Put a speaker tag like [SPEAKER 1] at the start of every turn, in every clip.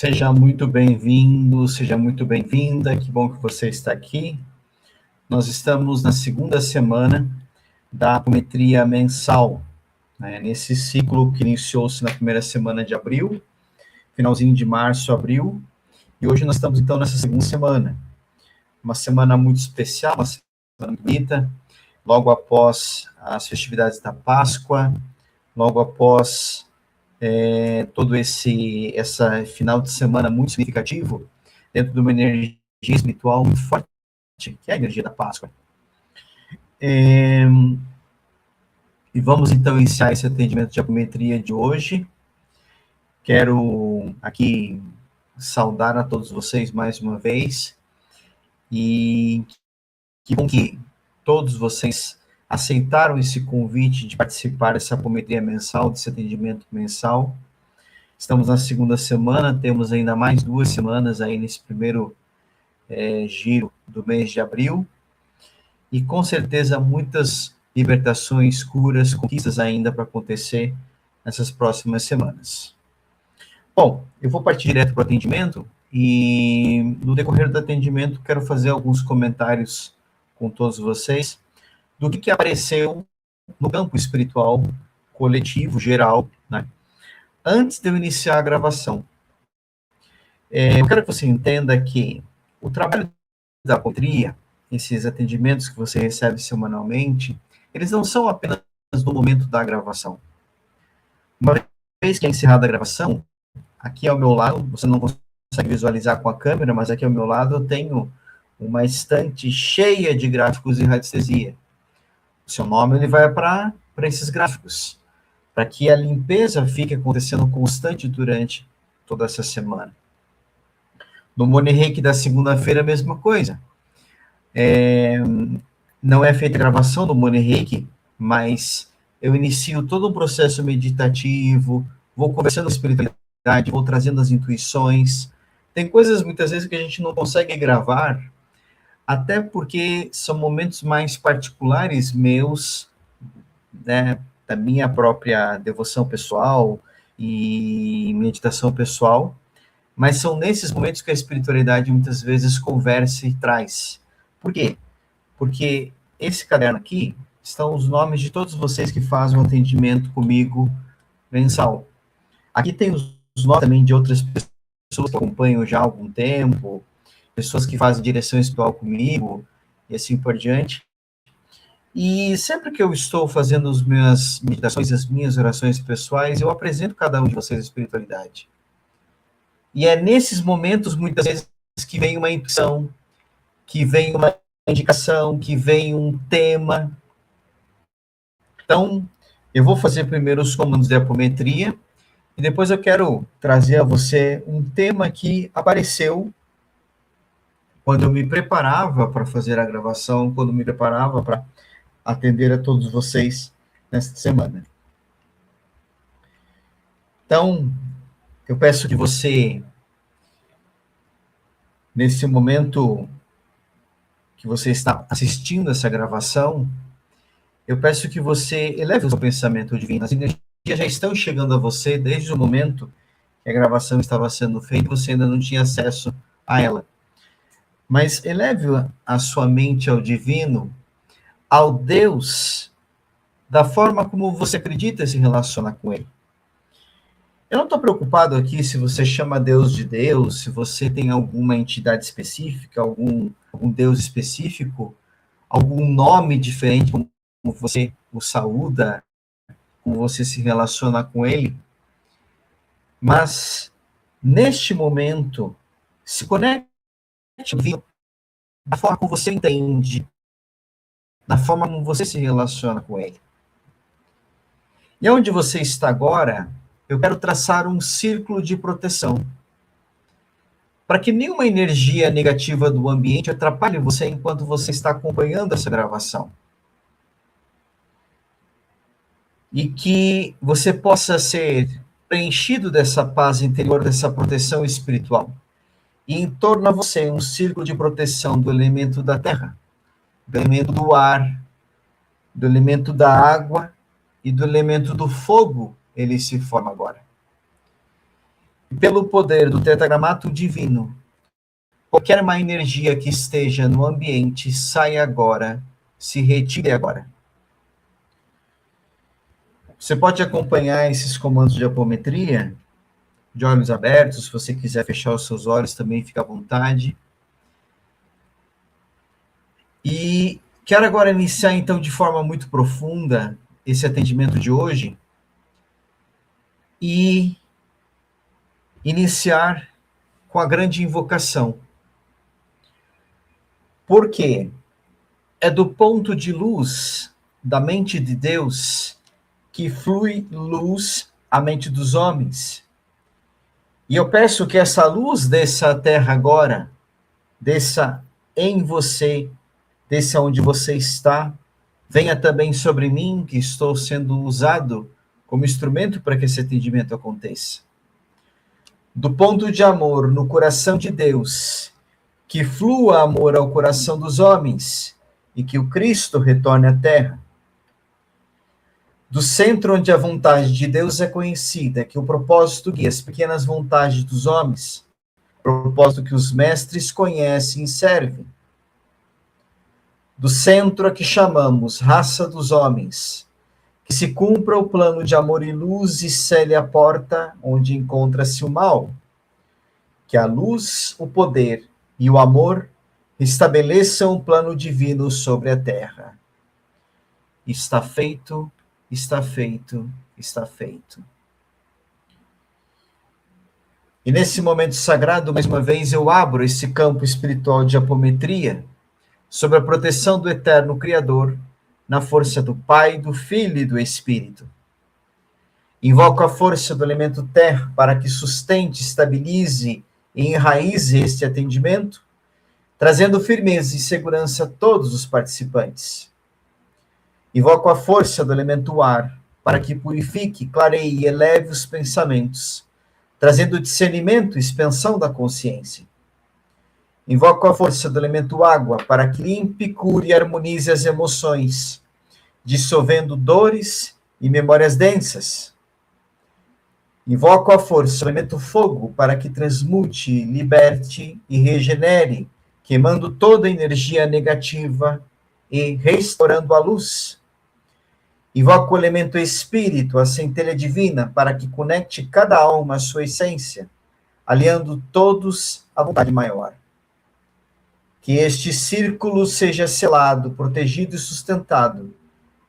[SPEAKER 1] Seja muito bem-vindo, seja muito bem-vinda, que bom que você está aqui. Nós estamos na segunda semana da apometria mensal, né? Nesse ciclo que iniciou-se na primeira semana de abril, finalzinho de março, abril, e hoje nós estamos então nessa segunda semana. Uma semana muito especial, uma semana muito bonita, logo após as festividades da Páscoa, logo após todo esse final de semana muito significativo, dentro de uma energia espiritual muito forte, que é a energia da Páscoa. E vamos, então, iniciar esse atendimento de apometria de hoje. Quero aqui saudar a todos vocês mais uma vez, e que bom que todos vocês aceitaram esse convite de participar dessa apometria mensal, desse atendimento mensal. Estamos na segunda semana, temos ainda mais 2 semanas aí nesse primeiro giro do mês de abril, e com certeza muitas libertações, curas, conquistas ainda para acontecer nessas próximas semanas. Bom, eu vou partir direto para o atendimento, e no decorrer do atendimento quero fazer alguns comentários com todos vocês do que apareceu no campo espiritual coletivo, geral, né? Antes de eu iniciar a gravação, eu quero que você entenda que o trabalho da apometria, esses atendimentos que você recebe semanalmente, eles não são apenas no momento da gravação. Uma vez que é encerrada a gravação, aqui ao meu lado, você não consegue visualizar com a câmera, mas aqui ao meu lado eu tenho uma estante cheia de gráficos de radiestesia. O seu nome ele vai para esses gráficos, para que a limpeza fique acontecendo constante durante toda essa semana. No Money Reiki da segunda-feira, a mesma coisa. Não é feita a gravação do Money Reiki, mas eu inicio todo um processo meditativo, vou conversando com a espiritualidade, vou trazendo as intuições. Tem coisas, muitas vezes, que a gente não consegue gravar, até porque são momentos mais particulares meus, né, da minha própria devoção pessoal e meditação pessoal, mas são nesses momentos que a espiritualidade muitas vezes conversa e traz. Por quê? Porque esse caderno aqui estão os nomes de todos vocês que fazem um atendimento comigo mensal. Aqui tem os nomes também de outras pessoas que acompanham já há algum tempo, pessoas que fazem direção espiritual comigo, e assim por diante. E sempre que eu estou fazendo as minhas meditações, as minhas orações pessoais, eu apresento cada um de vocês a espiritualidade. E é nesses momentos, muitas vezes, que vem uma intuição, que vem uma indicação, que vem um tema. Então, eu vou fazer primeiro os comandos de apometria, e depois eu quero trazer a você um tema que apareceu quando eu me preparava para fazer a gravação, quando eu me preparava para atender a todos vocês nesta semana. Então, eu peço que você, nesse momento que você está assistindo essa gravação, eu peço que você eleve o seu pensamento divino. As energias já estão chegando a você desde o momento que a gravação estava sendo feita e você ainda não tinha acesso a ela. Mas eleve a sua mente ao divino, ao Deus, da forma como você acredita se relacionar com ele. Eu não estou preocupado aqui se você chama Deus de Deus, se você tem alguma entidade específica, algum Deus específico, algum nome diferente, como você o saúda, como você se relaciona com ele. Mas, neste momento, se conecte da forma como você entende, da forma como você se relaciona com ele. E onde você está agora, eu quero traçar um círculo de proteção, para que nenhuma energia negativa do ambiente atrapalhe você enquanto você está acompanhando essa gravação. E que você possa ser preenchido dessa paz interior, dessa proteção espiritual. E em torno a você um círculo de proteção do elemento da terra, do elemento do ar, do elemento da água e do elemento do fogo, ele se forma agora. Pelo poder do tetragramato divino, qualquer má energia que esteja no ambiente, saia agora, se retire agora. Você pode acompanhar esses comandos de apometria de olhos abertos. Se você quiser fechar os seus olhos, também fica à vontade. E quero agora iniciar, então, de forma muito profunda esse atendimento de hoje e iniciar com a grande invocação. Por quê? É do ponto de luz da mente de Deus que flui luz à mente dos homens. E eu peço que essa luz desça à terra agora, desça em você, desça onde você está, venha também sobre mim, que estou sendo usado como instrumento para que esse atendimento aconteça. Do ponto de amor no coração de Deus, que flua amor ao coração dos homens e que o Cristo retorne à terra. Do centro onde a vontade de Deus é conhecida, que o propósito guia as pequenas vontades dos homens, propósito que os mestres conhecem e servem. Do centro a que chamamos raça dos homens, que se cumpra o plano de amor e luz e cele a porta onde encontra-se o mal. Que a luz, o poder e o amor estabeleçam um plano divino sobre a terra. Está feito, está feito, está feito. E nesse momento sagrado, mais uma vez, eu abro esse campo espiritual de apometria sob a proteção do eterno Criador, na força do Pai, do Filho e do Espírito. Invoco a força do elemento terra para que sustente, estabilize e enraize este atendimento, trazendo firmeza e segurança a todos os participantes. Invoco a força do elemento ar para que purifique, clareie e eleve os pensamentos, trazendo discernimento e expansão da consciência. Invoco a força do elemento água para que limpe, cure e harmonize as emoções, dissolvendo dores e memórias densas. Invoco a força do elemento fogo para que transmute, liberte e regenere, queimando toda energia negativa e restaurando a luz. Invoco o elemento espírito, a centelha divina, para que conecte cada alma à sua essência, aliando todos à vontade maior. Que este círculo seja selado, protegido e sustentado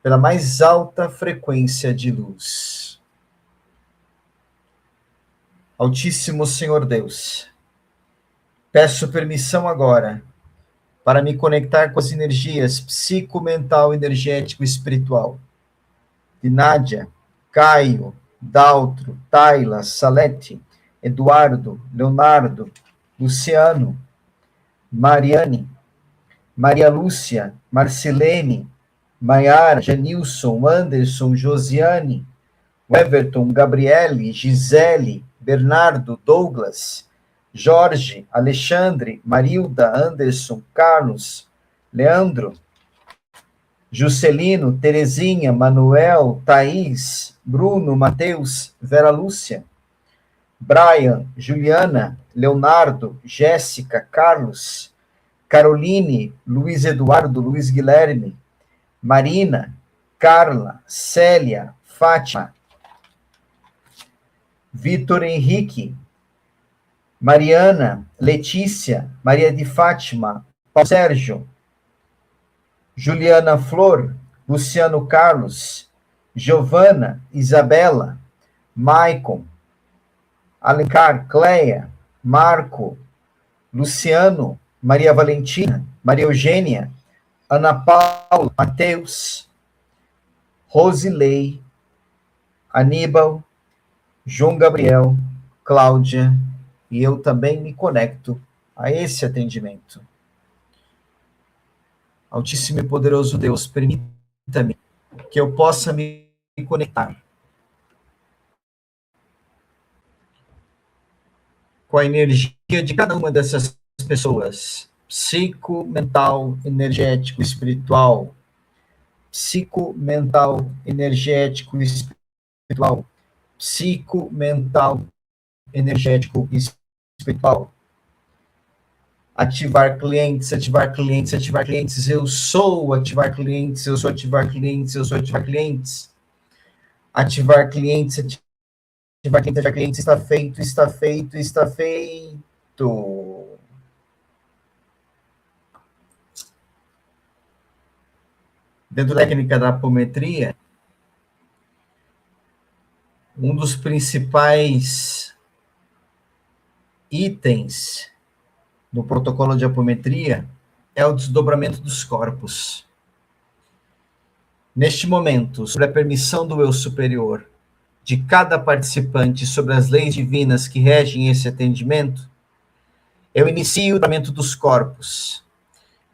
[SPEAKER 1] pela mais alta frequência de luz. Altíssimo Senhor Deus, peço permissão agora para me conectar com as energias psico-mental, energético e espiritual de Nádia, Caio, Daltro, Tayla, Salete, Eduardo, Leonardo, Luciano, Mariane, Maria Lúcia, Marcelene, Maiara, Janilson, Anderson, Josiane, Everton, Gabriele, Gisele, Bernardo, Douglas, Jorge, Alexandre, Marilda, Anderson, Carlos, Leandro, Juscelino, Terezinha, Manuel, Thaís, Bruno, Matheus, Vera Lúcia, Brian, Juliana, Leonardo, Jéssica, Carlos, Caroline, Luiz Eduardo, Luiz Guilherme, Marina, Carla, Célia, Fátima, Vitor Henrique, Mariana, Letícia, Maria de Fátima, Paulo Sérgio, Juliana Flor, Luciano Carlos, Giovana, Isabela, Maicon, Alencar, Cleia, Marco, Luciano, Maria Valentina, Maria Eugênia, Ana Paula, Mateus, Rosilei, Aníbal, João Gabriel, Cláudia, e eu também me conecto a esse atendimento. Altíssimo e poderoso Deus, permita-me que eu possa me conectar com a energia de cada uma dessas pessoas, psico, mental, energético, espiritual, psico, mental, energético, espiritual, psico, mental, energético e espiritual. Ativar clientes, ativar clientes, ativar clientes. Eu sou ativar clientes, eu sou ativar clientes, eu sou ativar clientes. Ativar clientes, ativar clientes, ativar clientes. Está feito, está feito, está feito. Dentro da técnica da apometria, um dos principais itens no protocolo de apometria é o desdobramento dos corpos. Neste momento, sobre a permissão do eu superior de cada participante sobre as leis divinas que regem esse atendimento, eu inicio o desdobramento dos corpos.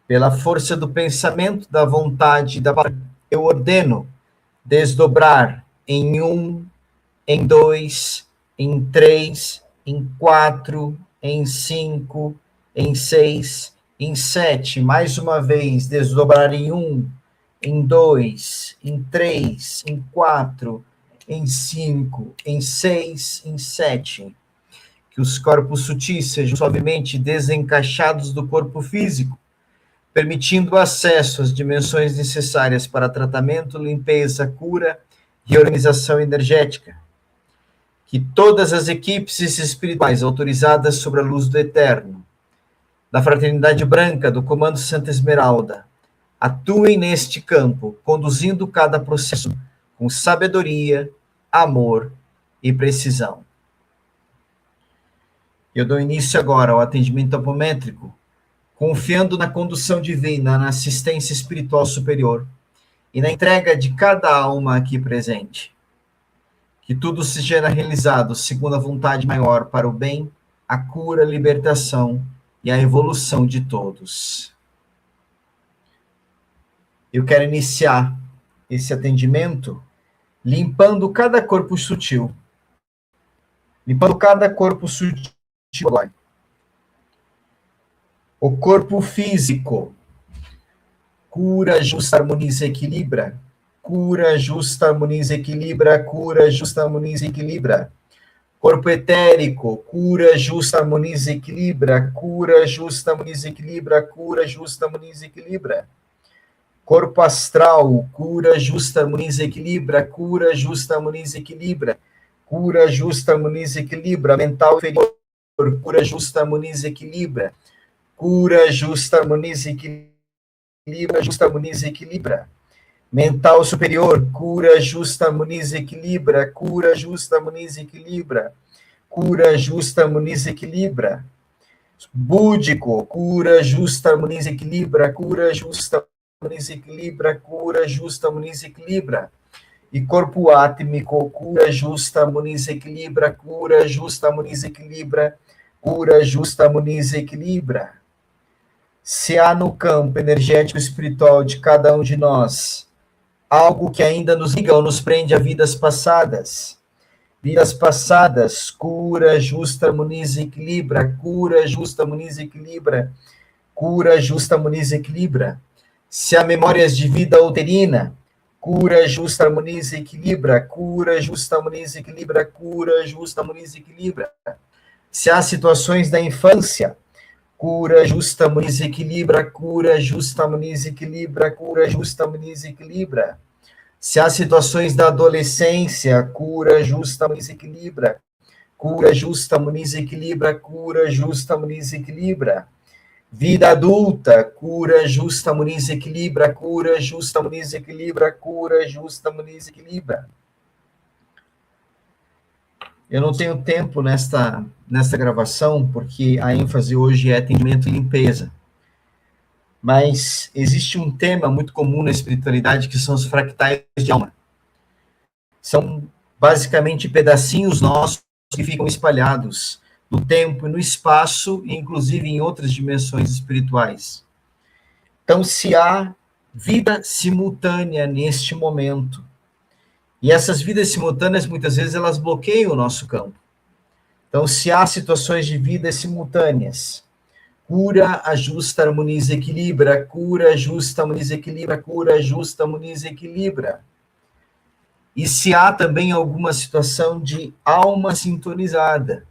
[SPEAKER 1] Pela força do pensamento, da vontade, da palavra, eu ordeno desdobrar em 1, em 2, em 3, em 4, em 5, em 6, em 7. Mais uma vez, desdobrar em 1, em 2, em 3, em 4, em 5, em 6, em 7. Que os corpos sutis sejam suavemente desencaixados do corpo físico, permitindo acesso às dimensões necessárias para tratamento, limpeza, cura e organização energética. Que todas as equipes espirituais autorizadas sobre a luz do Eterno, da Fraternidade Branca, do Comando Santa Esmeralda, atuem neste campo, conduzindo cada processo com sabedoria, amor e precisão. Eu dou início agora ao atendimento apométrico, confiando na condução divina, na assistência espiritual superior e na entrega de cada alma aqui presente. Que tudo seja realizado segundo a vontade maior para o bem, a cura, a libertação e a evolução de todos. Eu quero iniciar esse atendimento limpando cada corpo sutil. Limpando cada corpo sutil agora. O corpo físico. Cura, justa, harmoniza, equilibra. Cura, justa, harmoniza, equilibra. Cura, justa, harmoniza, equilibra. Corpo etérico. Cura, justa, harmoniza, equilibra. Cura, justa, harmoniza, equilibra. Cura, justa, harmoniza, equilibra. Corpo astral. Cura, justa, harmoniza, equilibra. Cura, justa, harmoniza, equilibra. Cura, justa, harmoniza, equilibra. Mental inferior. Cura, justa, harmoniza, equilibra. Cura, justa, harmoniza, equilibra, justa, harmoniza, equilibra. Mental superior, cura, justa, harmoniza, equilibra, cura, justa, harmoniza, equilibra. Cura, justa, harmoniza, equilibra. Búdico, cura, justa, harmoniza, equilibra, cura, justa, harmoniza, equilibra, cura, justa, harmoniza, equilibra. E corpo átmico, cura, justa, harmoniza, equilibra, cura, justa, harmoniza, equilibra, cura, justa, harmoniza, equilibra. Se há no campo energético espiritual de cada um de nós algo que ainda nos liga ou nos prende a vidas passadas, cura, justa, harmoniza, equilibra, cura, justa, harmoniza, equilibra, cura, justa, harmoniza, equilibra. Se há memórias de vida uterina, cura, justa, harmoniza, equilibra, cura, justa, harmoniza, equilibra, cura, justa, harmoniza, equilibra. Se há situações da infância, cura, justa, harmoniza, equilibra, cura, justa, harmoniza, equilibra, cura, justa, harmoniza, equilibra. Se há situações da adolescência, cura, justa, harmoniza, equilibra, cura, justa, harmoniza, equilibra, cura, justa, harmoniza, equilibra. Vida adulta, cura, justa, harmoniza, equilibra, cura, justa, harmoniza, equilibra, cura, justa, harmoniza, equilibra. Eu não tenho tempo nesta gravação, porque a ênfase hoje é atendimento e limpeza. Mas existe um tema muito comum na espiritualidade, que são os fractais de alma. São basicamente pedacinhos nossos que ficam espalhados no tempo e no espaço, e inclusive em outras dimensões espirituais. Então, se há vida simultânea neste momento, e essas vidas simultâneas, muitas vezes, elas bloqueiam o nosso campo. Então, se há situações de vidas simultâneas, cura, ajusta, harmoniza, equilibra, cura, ajusta, harmoniza, equilibra, cura, ajusta, harmoniza, equilibra. E se há também alguma situação de alma sintonizada,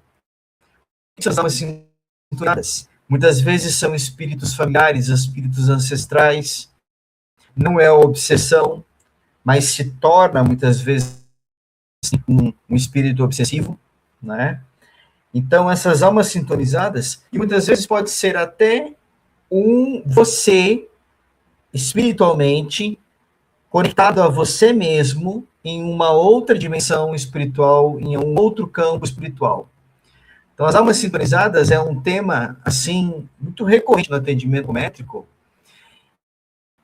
[SPEAKER 1] Essas almas sintonizadas, muitas vezes são espíritos familiares, espíritos ancestrais, não é obsessão, mas se torna, muitas vezes, um espírito obsessivo, né? Então, essas almas sintonizadas, e muitas vezes pode ser até você, espiritualmente, conectado a você mesmo, em uma outra dimensão espiritual, em um outro campo espiritual. Então, as almas sintonizadas é um tema, assim, muito recorrente no atendimento métrico,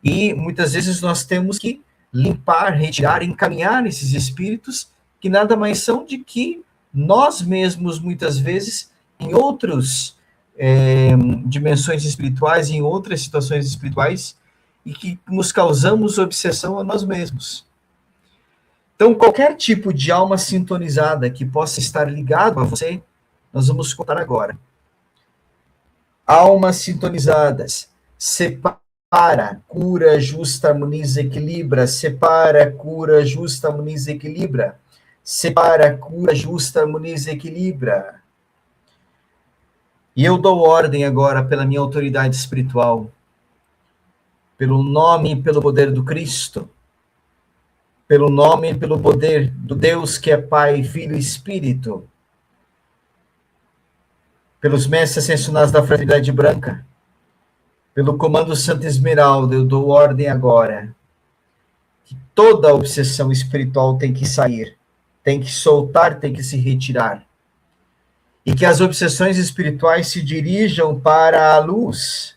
[SPEAKER 1] e muitas vezes nós temos que limpar, retirar, encaminhar esses espíritos, que nada mais são de que nós mesmos, muitas vezes, em outras dimensões espirituais, em outras situações espirituais, e que nos causamos obsessão a nós mesmos. Então, qualquer tipo de alma sintonizada que possa estar ligado a você, nós vamos contar agora. Almas sintonizadas, separa, cura, justa, harmoniza, equilibra, separa, cura, justa, harmoniza, equilibra, separa, cura, justa, harmoniza, equilibra. E eu dou ordem agora pela minha autoridade espiritual, pelo nome e pelo poder do Cristo, pelo nome e pelo poder do Deus que é Pai, Filho e Espírito, pelos mestres ascensionados da Fraternidade Branca, pelo comando Santa Esmeralda, eu dou ordem agora que toda obsessão espiritual tem que sair, tem que soltar, tem que se retirar. E que as obsessões espirituais se dirijam para a luz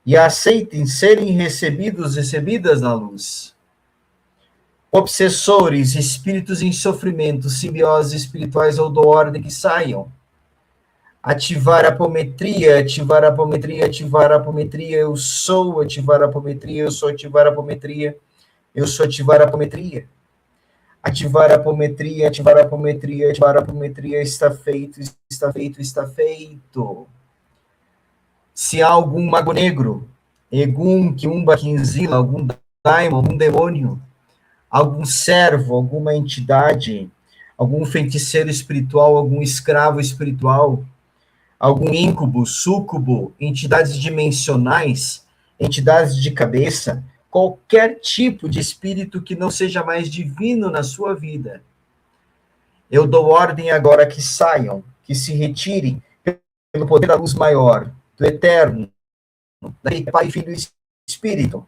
[SPEAKER 1] e aceitem serem recebidas na luz. Obsessores, espíritos em sofrimento, simbioses espirituais, eu dou ordem que saiam. Ativar a apometria, ativar a apometria, ativar a apometria, eu sou ativar a apometria, eu sou ativar a apometria, eu sou ativar a apometria. Ativar a apometria, ativar a apometria, ativar a apometria, está feito, está feito, está feito. Se há algum mago negro, Egum, Kiumba, Kinzila, algum daimon, algum demônio, algum servo, alguma entidade, algum feiticeiro espiritual, algum escravo espiritual, algum íncube, súcubo, entidades dimensionais, entidades de cabeça, qualquer tipo de espírito que não seja mais divino na sua vida. Eu dou ordem agora que saiam, que se retirem pelo poder da luz maior, do eterno, daquele Pai, Filho e Espírito.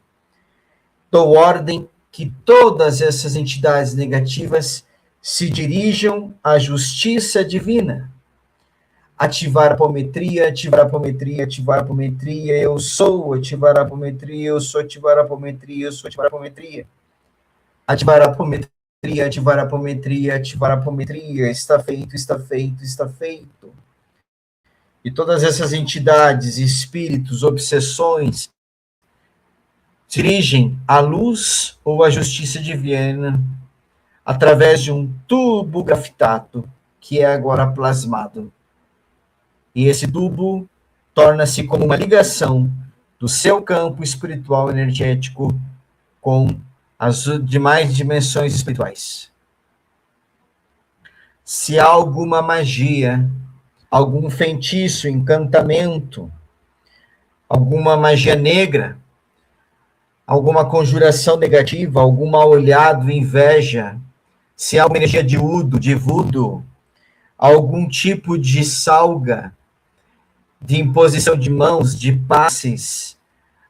[SPEAKER 1] Dou ordem que todas essas entidades negativas se dirijam à justiça divina. Ativar a apometria, ativar a apometria, ativar a apometria, eu sou ativar a apometria, eu sou ativar a apometria, eu sou ativar a apometria. Ativar a apometria, ativar a apometria, ativar a apometria, está feito, está feito, está feito. E todas essas entidades, espíritos, obsessões, dirigem à luz ou à justiça divina através de um tubo grafitato, que é agora plasmado. E esse tubo torna-se como uma ligação do seu campo espiritual energético com as demais dimensões espirituais. Se há alguma magia, algum feitiço, encantamento, alguma magia negra, alguma conjuração negativa, algum mal olhado, inveja, se há uma energia de udo, de voodoo, algum tipo de salga, de imposição de mãos, de passes,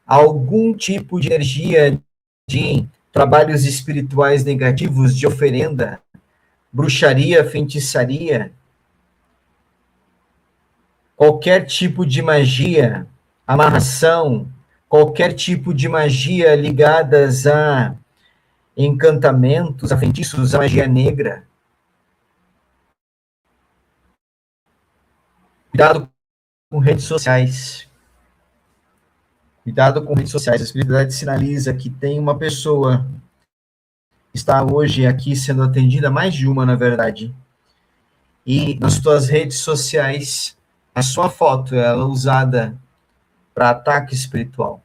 [SPEAKER 1] algum tipo de energia de trabalhos espirituais negativos, de oferenda, bruxaria, feitiçaria, qualquer tipo de magia, amarração, qualquer tipo de magia ligadas a encantamentos, a feitiços, a magia negra. Cuidado com redes sociais. Cuidado com redes sociais. A espiritualidade sinaliza que tem uma pessoa que está hoje aqui sendo atendida, mais de uma, na verdade, e nas suas redes sociais, a sua foto ela é usada para ataque espiritual.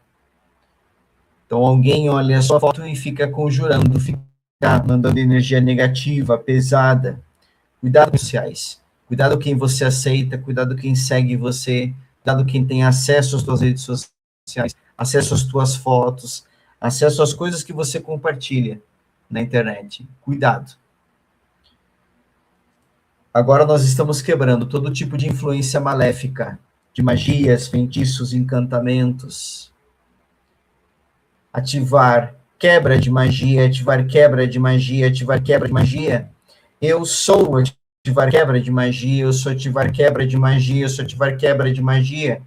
[SPEAKER 1] Então, alguém olha a sua foto e fica conjurando, fica mandando energia negativa, pesada. Cuidado com redes sociais. Cuidado quem você aceita, cuidado quem segue você, cuidado quem tem acesso às suas redes sociais, acesso às tuas fotos, acesso às coisas que você compartilha na internet. Cuidado. Agora nós estamos quebrando todo tipo de influência maléfica, de magias, feitiços, encantamentos. Ativar quebra de magia, ativar quebra de magia, ativar quebra de magia. Eu sou ativar quebra de magia, eu sou ativar quebra de magia, eu sou ativar quebra de magia.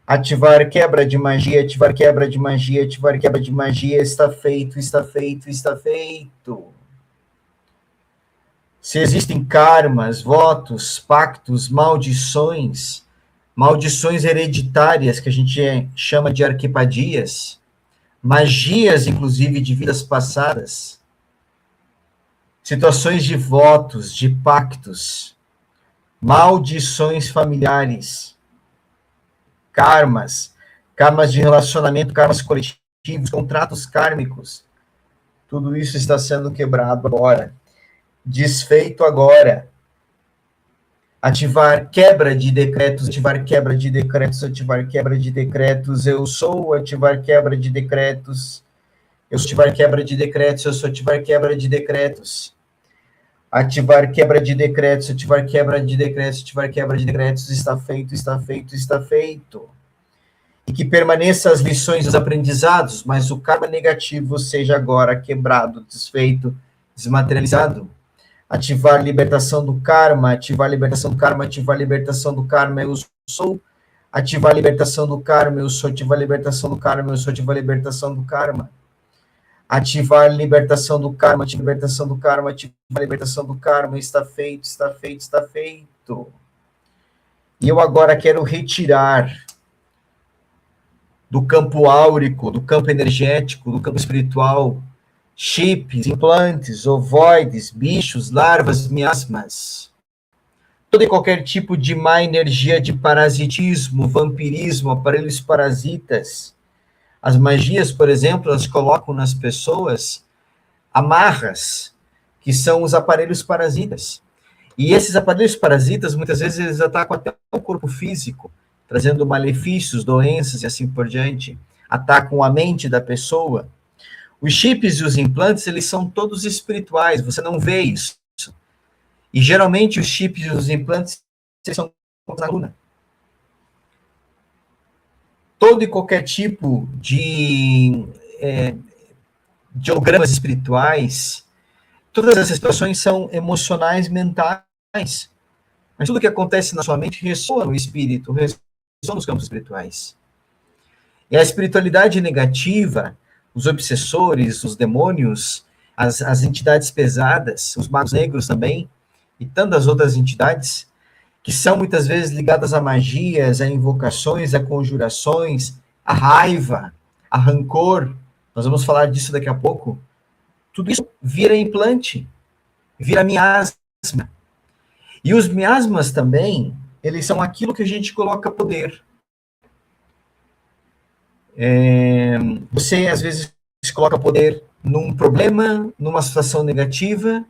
[SPEAKER 1] Ativar quebra de magia, ativar quebra de magia, ativar quebra de magia, está feito, está feito, está feito. Se existem karmas, votos, pactos, maldições, maldições hereditárias, que a gente chama de arquipadias, magias, inclusive, de vidas passadas, situações de votos, de pactos, maldições familiares, karmas, karmas de relacionamento, karmas coletivos, contratos kármicos, tudo isso está sendo quebrado agora, desfeito agora. Ativar quebra de decretos, ativar quebra de decretos, ativar quebra de decretos, eu sou ativar quebra de decretos, eu sou ativar quebra de decretos, eu sou ativar quebra de decretos. Ativar quebra de decretos, ativar quebra de decretos, ativar quebra de decretos, está feito, está feito, está feito. E que permaneça as lições, os aprendizados, mas o karma negativo seja agora quebrado, desfeito, desmaterializado. Ativar libertação do karma, ativar libertação do karma, ativar libertação do karma, eu sou. Ativar libertação do karma, eu sou. Ativar libertação do karma, eu sou. Ativar libertação do karma. Ativar libertação do karma, ativar libertação do karma, ativar libertação do karma, está feito, está feito, está feito. E eu agora quero retirar do campo áurico, do campo energético, do campo espiritual, chips, implantes, ovoides, bichos, larvas, miasmas, todo e qualquer tipo de má energia de parasitismo, vampirismo, aparelhos parasitas. As magias, por exemplo, elas colocam nas pessoas amarras, que são os aparelhos parasitas. E esses aparelhos parasitas, muitas vezes, eles atacam até o corpo físico, trazendo malefícios, doenças e assim por diante. Atacam a mente da pessoa. Os chips e os implantes, eles são todos espirituais, você não vê isso. E, geralmente, os chips e os implantes são na luna. Todo e qualquer tipo de hologramas espirituais, todas essas situações são emocionais, mentais. Mas tudo que acontece na sua mente ressoa no espírito, ressoa nos campos espirituais. E a espiritualidade negativa, os obsessores, os demônios, as entidades pesadas, os magos negros também, e tantas outras entidades, que são muitas vezes ligadas a magias, a invocações, a conjurações, a raiva, a rancor, nós vamos falar disso daqui a pouco, tudo isso vira implante, vira miasma. E os miasmas também, eles são aquilo que a gente coloca poder. Você, às vezes, coloca poder num problema, numa situação negativa,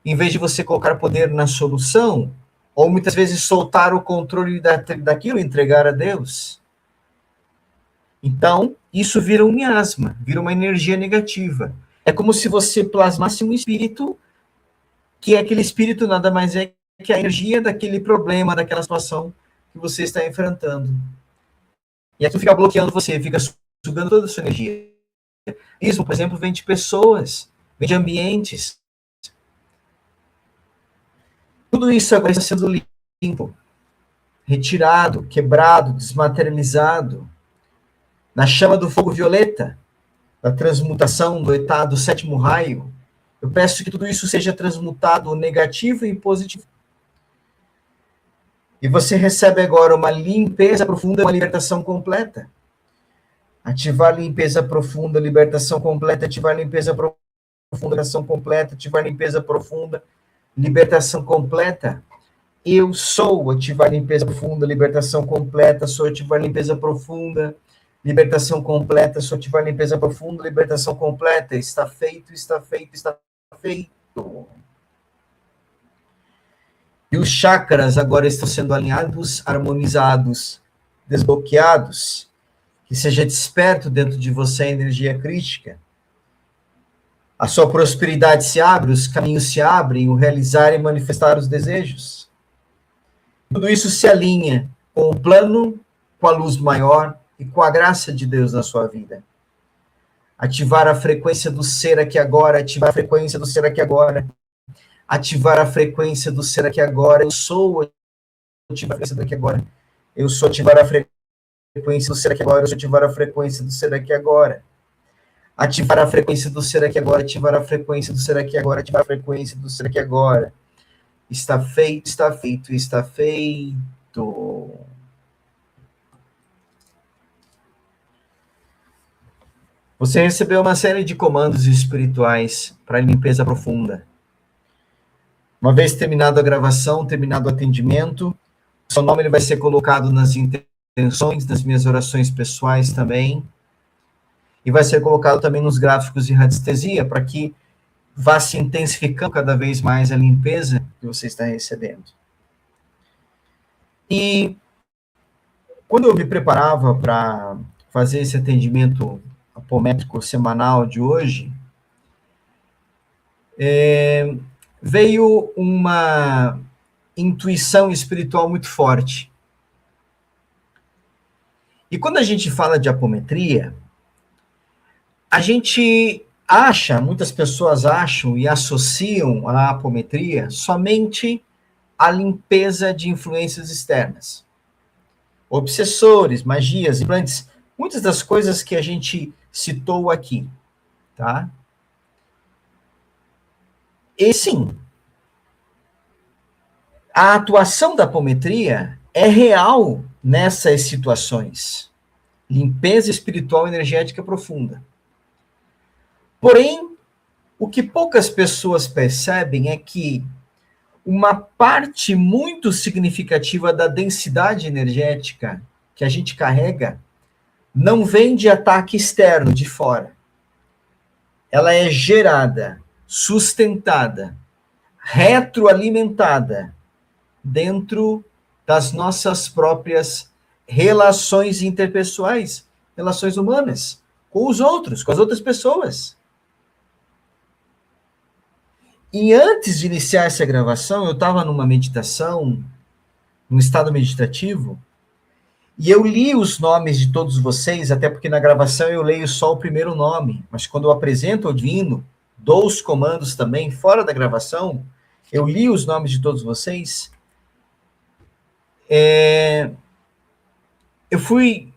[SPEAKER 1] em vez de você colocar poder na solução, ou muitas vezes soltar o controle daquilo e entregar a Deus. Então, isso vira um miasma, vira uma energia negativa. É como se você plasmasse um espírito, que aquele espírito nada mais é que a energia daquele problema, daquela situação que você está enfrentando. E aquilo fica bloqueando você, fica sugando toda a sua energia. Isso, por exemplo, vem de pessoas, vem de ambientes. Tudo isso agora está sendo limpo, retirado, quebrado, desmaterializado, na chama do fogo violeta, da transmutação, do etado, do sétimo raio. Eu peço que tudo isso seja transmutado negativo e positivo. E você recebe agora uma limpeza profunda, uma libertação completa. Ativar limpeza profunda, libertação completa, ativar limpeza profunda, libertação completa, ativar limpeza profunda, libertação completa. Eu sou ativar limpeza profunda, libertação completa, sou ativar limpeza profunda, libertação completa, sou ativar limpeza profunda, libertação completa. Está feito, está feito, está feito. E os chakras agora estão sendo alinhados, harmonizados, desbloqueados. Que seja desperto dentro de você a energia crítica. A sua prosperidade se abre, os caminhos se abrem, o realizar e manifestar os desejos. Tudo isso se alinha com o plano, com a luz maior e com a graça de Deus na sua vida. Ativar a frequência do ser aqui agora, ativar a frequência do ser aqui agora, ativar a frequência do ser aqui agora. Eu sou ativar a frequência daqui agora. Eu sou ativar a frequência do ser aqui agora. Eu sou ativar a frequência do ser aqui agora. Ativar a frequência do ser aqui agora, ativar a frequência do ser aqui agora, ativar a frequência do ser aqui agora. Está feito, está feito, está feito. Você recebeu uma série de comandos espirituais para limpeza profunda. Uma vez terminada a gravação, terminado o atendimento, seu nome ele vai ser colocado nas intenções, nas minhas orações pessoais também. E vai ser colocado também nos gráficos de radiestesia, para que vá se intensificando cada vez mais a limpeza que você está recebendo. E quando eu me preparava para fazer esse atendimento apométrico semanal de hoje, veio uma intuição espiritual muito forte. E quando a gente fala de apometria, a gente acha, muitas pessoas acham e associam a apometria somente à limpeza de influências externas. Obsessores, magias, implantes, muitas das coisas que a gente citou aqui, tá? E sim, a atuação da apometria é real nessas situações. Limpeza espiritual e energética profunda. Porém, o que poucas pessoas percebem é que uma parte muito significativa da densidade energética que a gente carrega não vem de ataque externo, de fora. Ela é gerada, sustentada, retroalimentada dentro das nossas próprias relações interpessoais, relações humanas, com os outros, com as outras pessoas. E antes de iniciar essa gravação, eu estava numa meditação, num estado meditativo, e eu li os nomes de todos vocês, até porque na gravação eu leio só o primeiro nome, mas quando eu apresento ao divino, dou os comandos também, fora da gravação, eu li os nomes de todos vocês. Eu fui,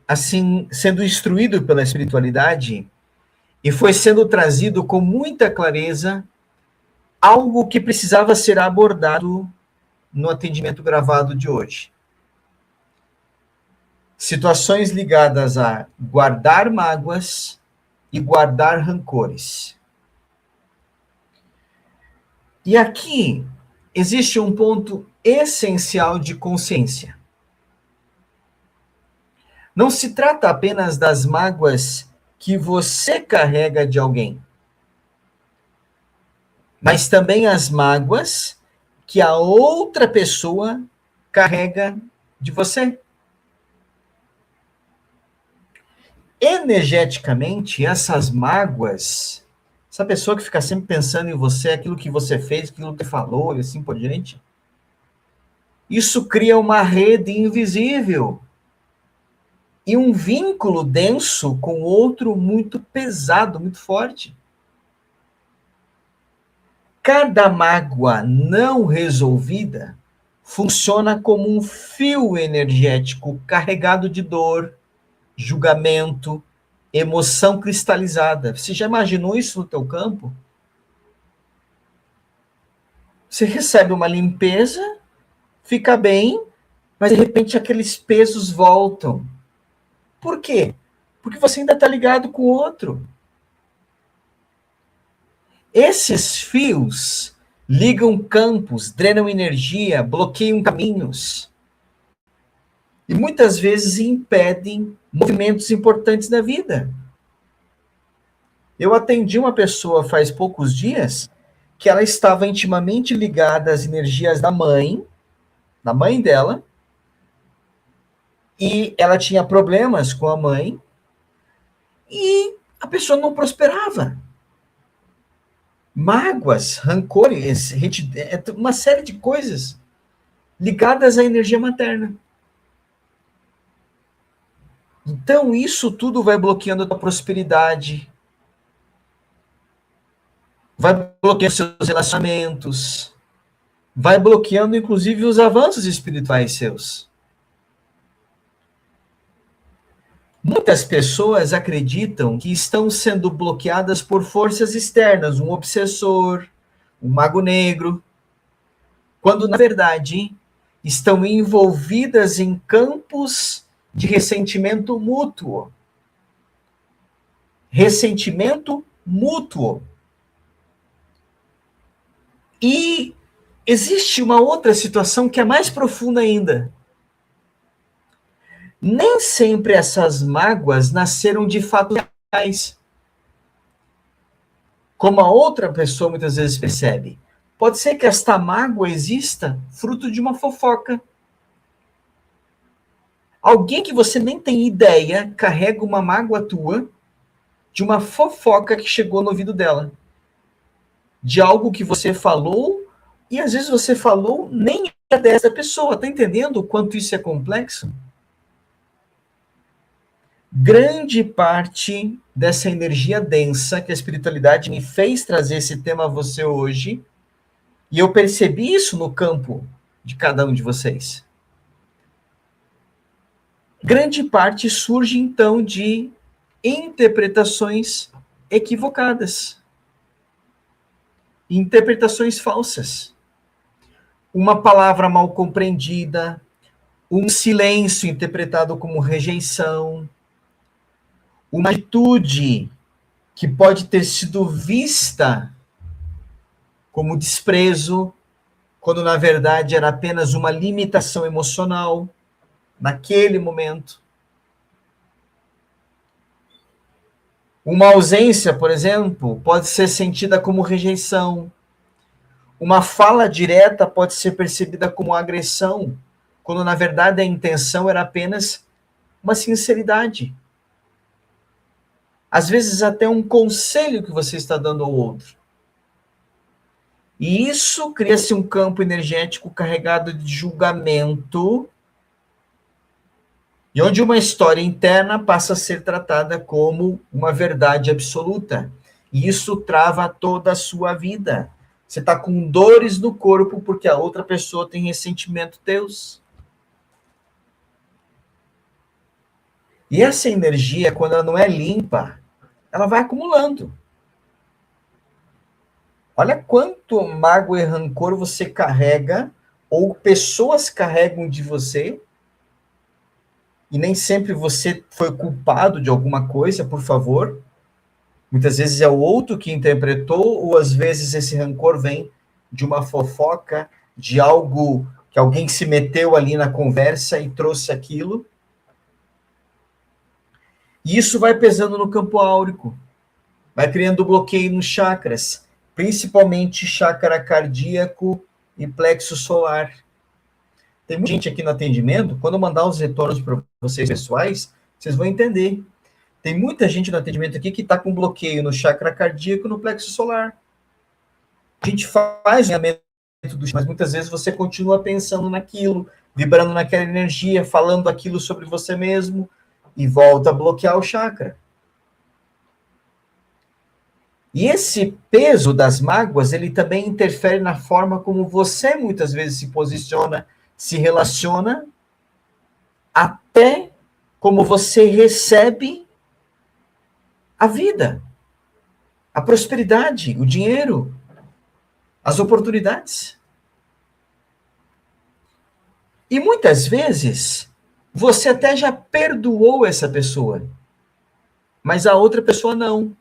[SPEAKER 1] assim, sendo instruído pela espiritualidade, e foi sendo trazido com muita clareza algo que precisava ser abordado no atendimento gravado de hoje. Situações ligadas a guardar mágoas e guardar rancores. E aqui existe um ponto essencial de consciência. Não se trata apenas das mágoas que você carrega de alguém, mas também as mágoas que a outra pessoa carrega de você. Energeticamente, essas mágoas, essa pessoa que fica sempre pensando em você, aquilo que você fez, aquilo que falou e assim por diante, isso cria uma rede invisível e um vínculo denso com outro muito pesado, muito forte. Cada mágoa não resolvida funciona como um fio energético carregado de dor, julgamento, emoção cristalizada. Você já imaginou isso no teu campo? Você recebe uma limpeza, fica bem, mas de repente aqueles pesos voltam. Por quê? Porque você ainda está ligado com o outro. Esses fios ligam campos, drenam energia, bloqueiam caminhos. E muitas vezes impedem movimentos importantes da vida. Eu atendi uma pessoa faz poucos dias que ela estava intimamente ligada às energias da mãe dela, e ela tinha problemas com a mãe, e a pessoa não prosperava. Mágoas, rancores, uma série de coisas ligadas à energia materna. Então, isso tudo vai bloqueando a tua prosperidade, vai bloqueando seus relacionamentos, vai bloqueando, inclusive, os avanços espirituais seus. Muitas pessoas acreditam que estão sendo bloqueadas por forças externas, um obsessor, um mago negro, quando, na verdade, estão envolvidas em campos de ressentimento mútuo. Ressentimento mútuo. E existe uma outra situação que é mais profunda ainda. Nem sempre essas mágoas nasceram de fatos reais, como a outra pessoa muitas vezes percebe. Pode ser que esta mágoa exista fruto de uma fofoca. Alguém que você nem tem ideia carrega uma mágoa tua de uma fofoca que chegou no ouvido dela. De algo que você falou, e às vezes você falou nem é dessa pessoa. Tá entendendo o quanto isso é complexo? Grande parte dessa energia densa que a espiritualidade me fez trazer esse tema a você hoje, e eu percebi isso no campo de cada um de vocês. Grande parte surge, então, de interpretações equivocadas. Interpretações falsas. Uma palavra mal compreendida, um silêncio interpretado como rejeição, uma atitude que pode ter sido vista como desprezo, quando na verdade era apenas uma limitação emocional naquele momento. Uma ausência, por exemplo, pode ser sentida como rejeição. Uma fala direta pode ser percebida como agressão, quando na verdade a intenção era apenas uma sinceridade. Às vezes até um conselho que você está dando ao outro. E isso cria-se um campo energético carregado de julgamento, e onde uma história interna passa a ser tratada como uma verdade absoluta. E isso trava toda a sua vida. Você está com dores no corpo porque a outra pessoa tem ressentimento teus. E essa energia, quando ela não é limpa, ela vai acumulando. Olha quanto mágoa e rancor você carrega, ou pessoas carregam de você, e nem sempre você foi culpado de alguma coisa, por favor. Muitas vezes é o outro que interpretou, ou às vezes esse rancor vem de uma fofoca, de algo que alguém se meteu ali na conversa e trouxe aquilo. E isso vai pesando no campo áurico, vai criando bloqueio nos chakras, principalmente chakra cardíaco e plexo solar. Tem muita gente aqui no atendimento, quando eu mandar os retornos para vocês pessoais, vocês vão entender. Tem muita gente no atendimento aqui que está com bloqueio no chakra cardíaco e no plexo solar. A gente faz alinhamento mas muitas vezes você continua pensando naquilo, vibrando naquela energia, falando aquilo sobre você mesmo, e volta a bloquear o chakra. E esse peso das mágoas, ele também interfere na forma como você muitas vezes se posiciona, se relaciona, até como você recebe a vida, a prosperidade, o dinheiro, as oportunidades. E muitas vezes, você até já perdoou essa pessoa, mas a outra pessoa não.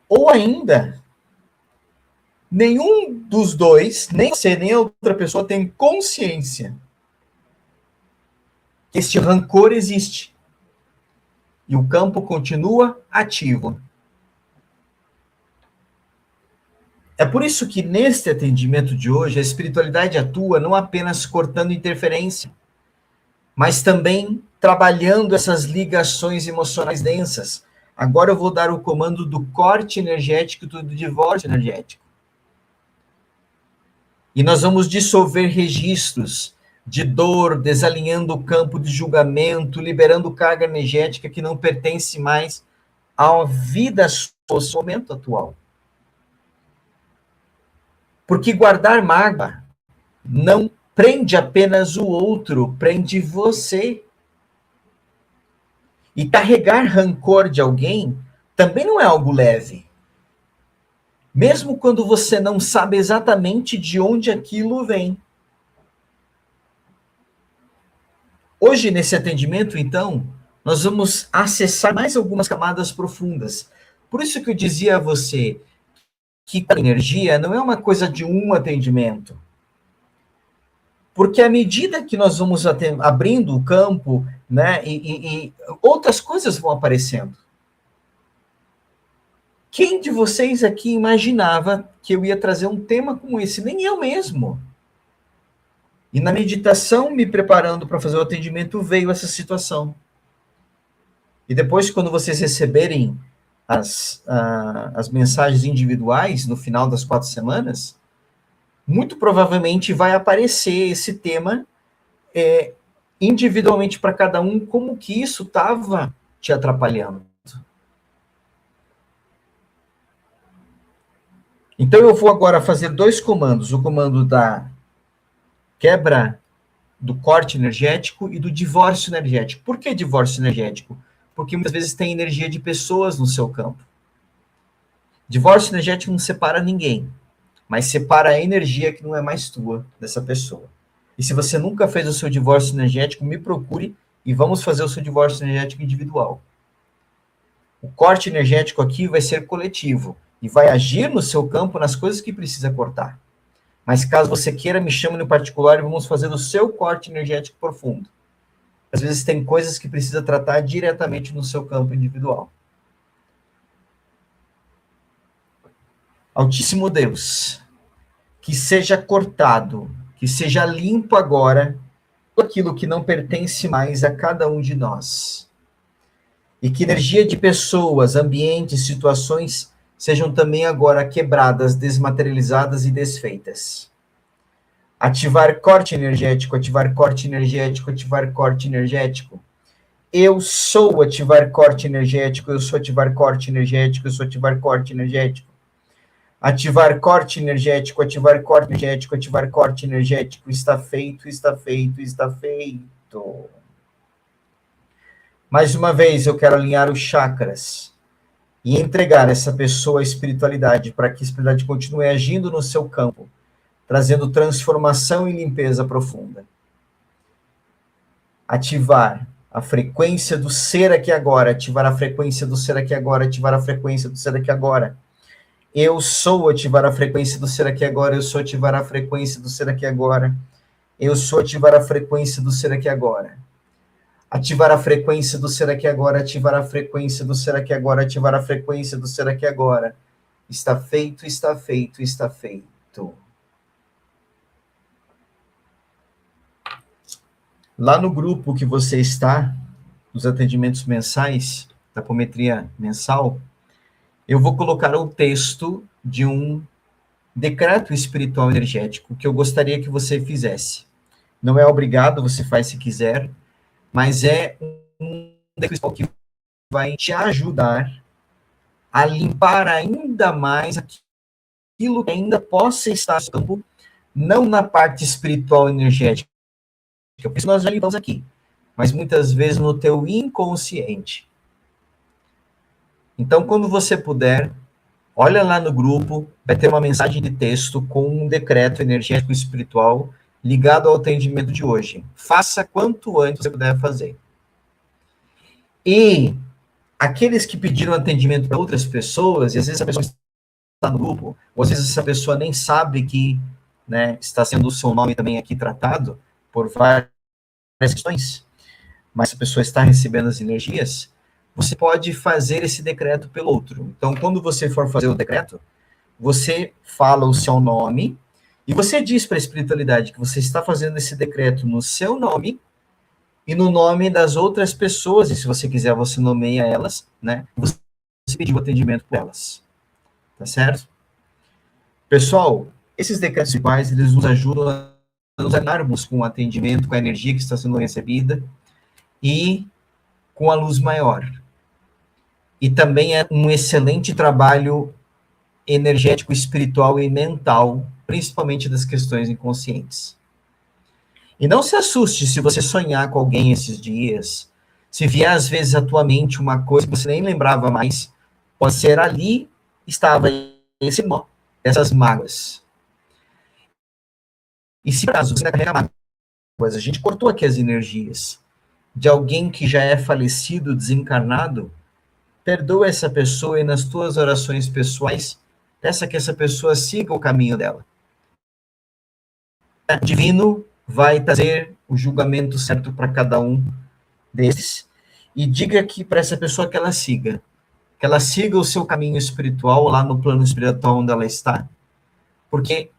[SPEAKER 1] Ou ainda, nenhum dos dois, nem você nem a outra pessoa, tem consciência que este rancor existe. E o campo continua ativo. É por isso que neste atendimento de hoje, a espiritualidade atua não apenas cortando interferência, mas também trabalhando essas ligações emocionais densas. Agora eu vou dar o comando do corte energético e do divórcio energético. E nós vamos dissolver registros de dor, desalinhando o campo de julgamento, liberando carga energética que não pertence mais à vida ao momento atual. Porque guardar mágoa não prende apenas o outro, prende você. E carregar rancor de alguém também não é algo leve. Mesmo quando você não sabe exatamente de onde aquilo vem. Hoje, nesse atendimento, então, nós vamos acessar mais algumas camadas profundas. Por isso que eu dizia a você que a energia não é uma coisa de um atendimento. Porque à medida que nós vamos abrindo o campo, né, e outras coisas vão aparecendo. Quem de vocês aqui imaginava que eu ia trazer um tema como esse? Nem eu mesmo. E na meditação, me preparando para fazer o atendimento, veio essa situação. E depois, quando vocês receberem as mensagens individuais, no final das 4 semanas, muito provavelmente vai aparecer esse tema individualmente para cada um, como que isso estava te atrapalhando. Então, eu vou agora fazer 2 comandos. O comando da quebra do corte energético e do divórcio energético. Por que divórcio energético? Porque muitas vezes tem energia de pessoas no seu campo. Divórcio energético não separa ninguém, mas separa a energia que não é mais tua, dessa pessoa. E se você nunca fez o seu divórcio energético, me procure e vamos fazer o seu divórcio energético individual. O corte energético aqui vai ser coletivo e vai agir no seu campo nas coisas que precisa cortar. Mas caso você queira, me chame no particular e vamos fazer o seu corte energético profundo. Às vezes tem coisas que precisa tratar diretamente no seu campo individual. Altíssimo Deus, que seja cortado, que seja limpo agora tudo aquilo que não pertence mais a cada um de nós. E que energia de pessoas, ambientes, situações sejam também agora quebradas, desmaterializadas e desfeitas. Ativar corte energético, ativar corte energético, ativar corte energético. Eu sou ativar corte energético, eu sou ativar corte energético, eu sou ativar corte energético. Ativar corte energético, ativar corte energético, ativar corte energético. Está feito, está feito, está feito. Mais uma vez, eu quero alinhar os chakras e entregar essa pessoa à espiritualidade, para que a espiritualidade continue agindo no seu campo, trazendo transformação e limpeza profunda. Ativar a frequência do ser aqui agora, ativar a frequência do ser aqui agora, ativar a frequência do ser aqui agora. Eu sou ativar a frequência do ser aqui agora, eu sou ativar a frequência do ser aqui agora. Eu sou ativar a frequência do ser aqui agora. Ativar a frequência do ser aqui agora, ativar a frequência do ser aqui agora, ativar a frequência do ser aqui agora. Está feito, está feito, está feito. Lá no grupo que você está, nos atendimentos mensais, da apometria mensal, eu vou colocar o texto de um decreto espiritual energético que eu gostaria que você fizesse. Não é obrigado, você faz se quiser, mas é um decreto que vai te ajudar a limpar ainda mais aquilo que ainda possa estar no campo, não na parte espiritual energética, por isso nós já limpamos aqui, mas muitas vezes no teu inconsciente. Então, quando você puder, olha lá no grupo, vai ter uma mensagem de texto com um decreto energético espiritual ligado ao atendimento de hoje. Faça quanto antes você puder fazer. E aqueles que pediram atendimento para outras pessoas, e às vezes a pessoa está no grupo, ou às vezes essa pessoa nem sabe que, né, está sendo o seu nome também aqui tratado por várias questões, mas a pessoa está recebendo as energias, você pode fazer esse decreto pelo outro. Então, quando você for fazer o decreto, você fala o seu nome e você diz para a espiritualidade que você está fazendo esse decreto no seu nome e no nome das outras pessoas, e se você quiser, você nomeia elas, né? Você pediu atendimento por elas, tá certo? Pessoal, esses decretos iguais, eles nos ajudam a nos alinharmos com o atendimento, com a energia que está sendo recebida e com a luz maior. E também é um excelente trabalho energético, espiritual e mental, principalmente das questões inconscientes. E não se assuste se você sonhar com alguém esses dias, se vier às vezes à tua mente uma coisa que você nem lembrava mais, pode ser ali estava esse nó, essas mágoas. E se caso você carrega mágoas, a gente cortou aqui as energias de alguém que já é falecido, desencarnado, perdoa essa pessoa e nas tuas orações pessoais, peça que essa pessoa siga o caminho dela. O divino vai trazer o julgamento certo para cada um desses e diga que para essa pessoa que ela siga o seu caminho espiritual lá no plano espiritual onde ela está, porque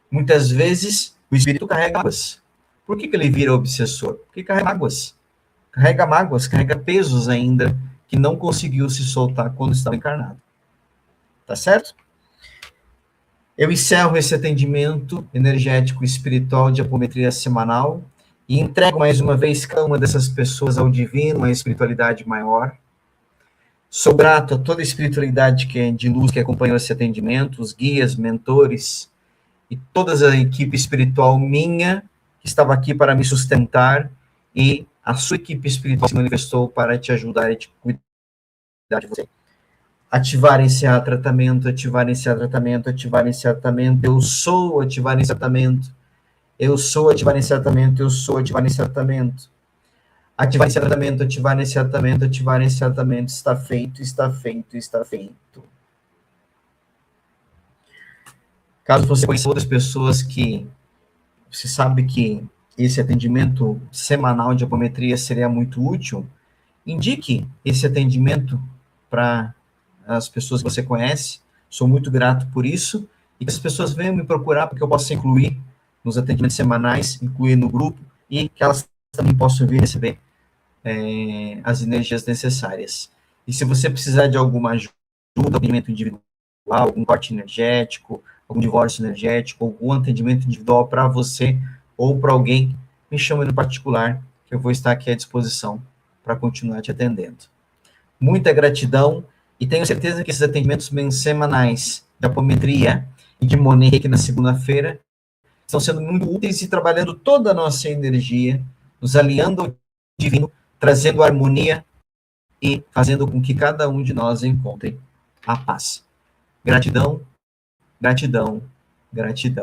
[SPEAKER 1] muitas vezes o espírito carrega mágoas. Por que ele vira obsessor? Porque carrega mágoas, carrega pesos ainda que não conseguiu se soltar quando estava encarnado. Tá certo? Eu encerro esse atendimento energético espiritual de apometria semanal e entrego mais uma vez cada uma dessas pessoas ao divino, à espiritualidade maior. Sou grato a toda a espiritualidade que é de luz que acompanhou esse atendimento, os guias, mentores e toda a equipe espiritual minha que estava aqui para me sustentar e a sua equipe espiritual se manifestou para te ajudar e te cuidar de você. Ativar, encerrar tratamento, ativar, encerrar tratamento, ativar, encerrar tratamento, eu sou, ativar, encerrar tratamento, eu sou, ativar, encerrar tratamento, eu sou, ativar, encerrar tratamento, ativar, encerrar tratamento, ativar, encerrar tratamento, ativar, encerrar tratamento, está feito, está feito, está feito. Caso você conheça outras pessoas que você sabe que esse atendimento semanal de apometria seria muito útil, indique esse atendimento para as pessoas que você conhece. Sou muito grato por isso. E que as pessoas venham me procurar porque eu possa incluir nos atendimentos semanais, incluir no grupo e que elas também possam vir receber as energias necessárias. E se você precisar de alguma ajuda, atendimento individual, algum corte energético, algum divórcio energético, algum atendimento individual para você ou para alguém, me chame no particular, que eu vou estar aqui à disposição para continuar te atendendo. Muita gratidão e tenho certeza que esses atendimentos semanais de apometria e de Monet aqui na segunda-feira estão sendo muito úteis e trabalhando toda a nossa energia, nos alinhando ao divino, trazendo harmonia e fazendo com que cada um de nós encontre a paz. Gratidão, gratidão, gratidão.